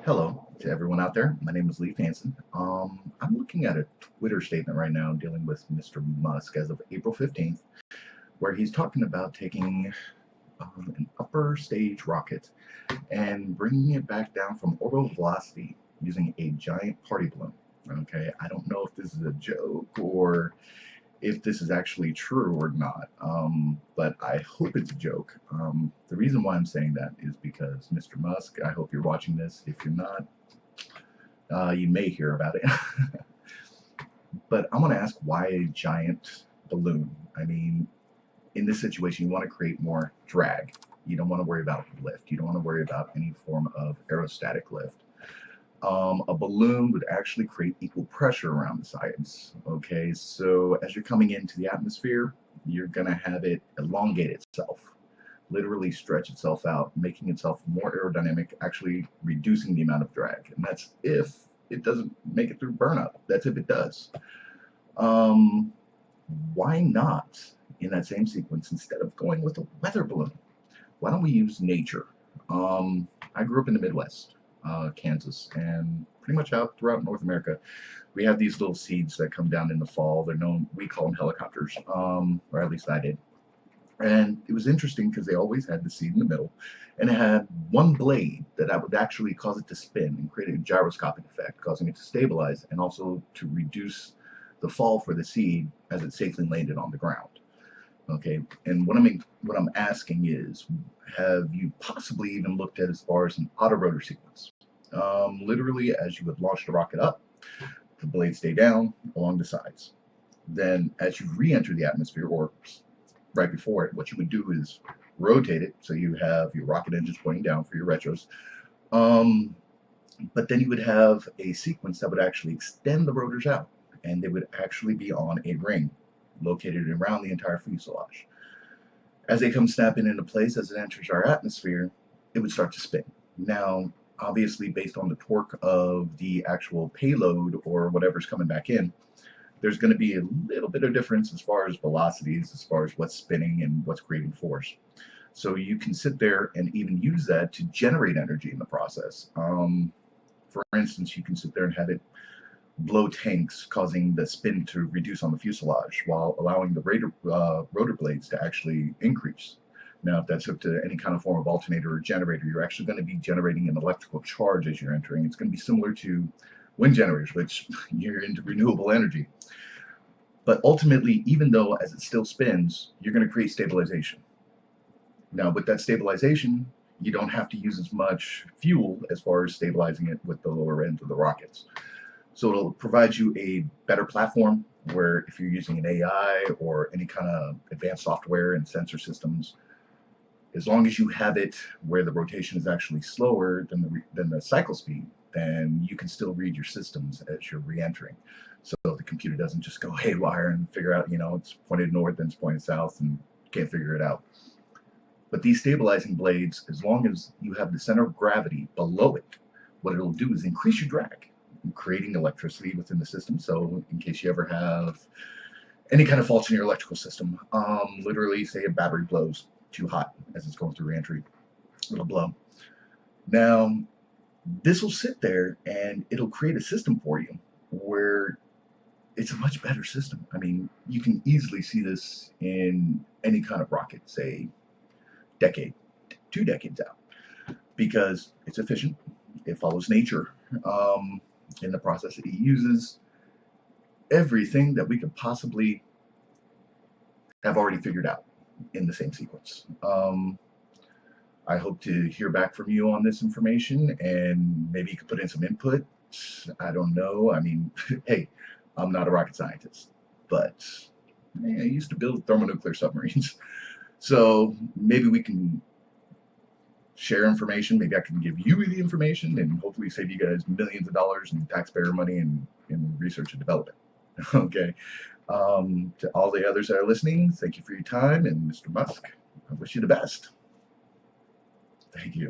Hello to everyone out there. My name is Lee Hansen. I'm looking at a Twitter statement right now dealing with Mr. Musk as of April 15th, where he's talking about taking an upper stage rocket and bringing it back down from orbital velocity using a giant party balloon. Okay, I don't know if this is a joke or if this is actually true or not, but I hope it's a joke. The reason why I'm saying that is because Mr. Musk, I hope you're watching this. If you're not, you may hear about it. But I want to ask, why a giant balloon? I mean, in this situation, you want to create more drag. You don't want to worry about lift. You don't want to worry about any form of aerostatic lift. A balloon would actually create equal pressure around the sides. Okay, so as you're coming into the atmosphere, you're going to have it elongate itself, literally stretch itself out, making itself more aerodynamic, actually reducing the amount of drag. And that's if it doesn't make it through burnout. That's if it does. Why not, in that same sequence, instead of going with a weather balloon, why don't we use nature? I grew up in the Midwest. Kansas, and pretty much out throughout North America, we have these little seeds that come down in the fall. They're known, we call them helicopters, or at least I did. And it was interesting because they always had the seed in the middle, and it had one blade that would actually cause it to spin and create a gyroscopic effect, causing it to stabilize and also to reduce the fall for the seed as it safely landed on the ground. Okay, and what I'm asking is, have you possibly even looked at as far as an autorotor sequence? Literally, as you would launch the rocket up, the blades stay down along the sides. Then, as you re-enter the atmosphere, or right before it, what you would do is rotate it so you have your rocket engines pointing down for your retros. But then you would have a sequence that would actually extend the rotors out, and they would actually be on a ring located around the entire fuselage. As they come snapping into place as it enters our atmosphere, it would start to spin. Now, obviously, based on the torque of the actual payload or whatever's coming back in, there's going to be a little bit of difference as far as velocities, as far as what's spinning and what's creating force. So you can sit there and even use that to generate energy in the process. For instance, you can sit there and have it blow tanks, causing the spin to reduce on the fuselage while allowing the rotor blades to actually increase. Now, if that's hooked to any kind of form of alternator or generator, you're actually going to be generating an electrical charge as you're entering. It's going to be similar to wind generators, which you're into renewable energy. But ultimately, even though as it still spins, you're going to create stabilization. Now, with that stabilization, you don't have to use as much fuel as far as stabilizing it with the lower end of the rockets. So it'll provide you a better platform where if you're using an AI or any kind of advanced software and sensor systems, as long as you have it where the rotation is actually slower than the cycle speed, then you can still read your systems as you're re-entering. So the computer doesn't just go haywire and figure out, it's pointed north and it's pointed south and can't figure it out. But these stabilizing blades, as long as you have the center of gravity below it, what it'll do is increase your drag, creating electricity within the system. So in case you ever have any kind of faults in your electrical system, literally say a battery blows too hot as it's going through reentry, it'll blow. Now, this will sit there and it'll create a system for you where it's a much better system. I mean, you can easily see this in any kind of rocket, say decade, 2 decades out, because it's efficient, it follows nature. In the process, it uses everything that we could possibly have already figured out in the same sequence. I hope to hear back from you on this information, and maybe you could put in some input. I don't know. I mean, hey, I'm not a rocket scientist, but I used to build thermonuclear submarines. So maybe we can share information. Maybe I can give you the information and hopefully save you guys millions of dollars in taxpayer money in research and development. Okay. To all the others that are listening, thank you for your time. And Mr. Musk, I wish you the best. Thank you.